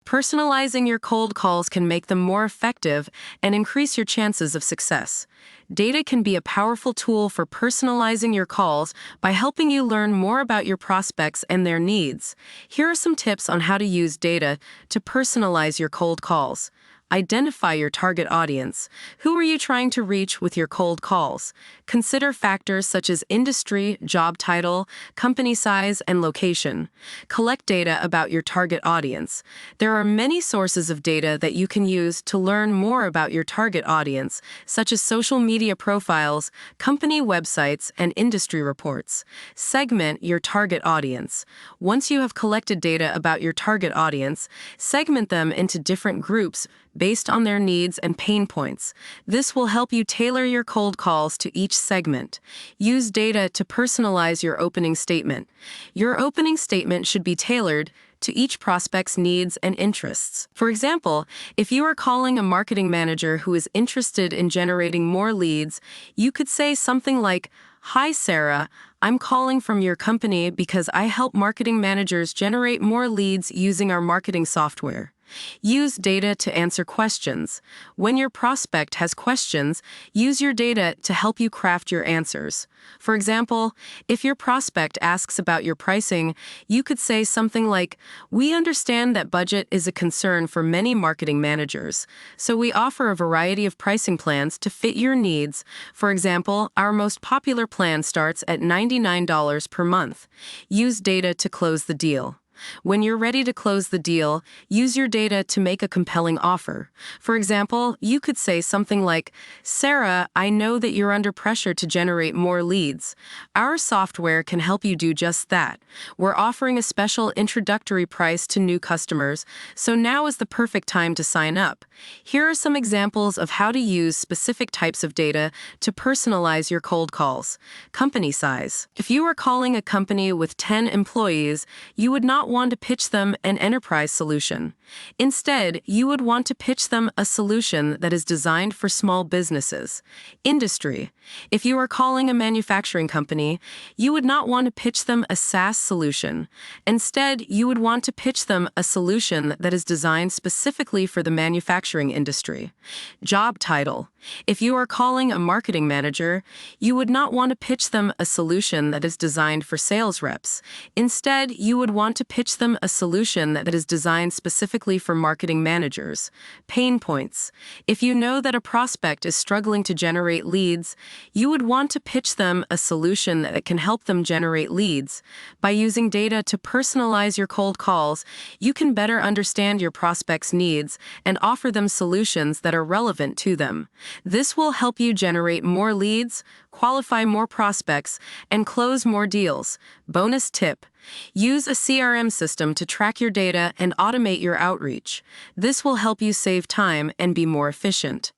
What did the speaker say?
Personalizing your cold calls can make them more effective and increase your chances of success. Data can be a powerful tool for personalizing your calls by helping you learn more about your prospects and their needs. Here are some tips on how to use data to personalize your cold calls. Identify your target audience. Who are you trying to reach with your cold calls? Consider factors such as industry, job title, company size, and location. Collect data about your target audience. There are many sources of data that you can use to learn more about your target audience, such as social media profiles, company websites, and industry reports. Segment your target audience. Once you have collected data about your target audience, segment them into different groups based on their needs and pain points. This will help you tailor your cold calls to each segment. Use data to personalize your opening statement. Your opening statement should be tailored to each prospect's needs and interests. For example, if you are calling a marketing manager who is interested in generating more leads, you could say something like, "Hi, Sarah. I'm calling from your company because I help marketing managers generate more leads using our marketing software." Use data to answer questions. When your prospect has questions, use your data to help you craft your answers. For example, if your prospect asks about your pricing, you could say something like, "We understand that budget is a concern for many marketing managers, so we offer a variety of pricing plans to fit your needs. For example, our most popular plan starts at $99 per month." Use data to close the deal. When you're ready to close the deal, use your data to make a compelling offer. For example, you could say something like, "Sarah, I know that you're under pressure to generate more leads. Our software can help you do just that. We're offering a special introductory price to new customers, so now is the perfect time to sign up." Here are some examples of how to use specific types of data to personalize your cold calls. Company size. If you are calling a company with 10 employees, you would not want to pitch them an enterprise solution. Instead, you would want to pitch them a solution that is designed for small businesses. Industry. If you are calling a manufacturing company, you would not want to pitch them a SaaS solution. Instead, you would want to pitch them a solution that is designed specifically for the manufacturing industry. Job title. If you are calling a marketing manager, you would not want to pitch them a solution that is designed for sales reps. Instead, you would want to pitch them a solution that is designed specifically for marketing managers. Pain points. If you know that a prospect is struggling to generate leads, you would want to pitch them a solution that can help them generate leads. By using data to personalize your cold calls, you can better understand your prospects' needs and offer them solutions that are relevant to them. This will help you generate more leads, qualify more prospects, and close more deals. Bonus tip: use a CRM system to track your data and automate your outreach. This will help you save time and be more efficient.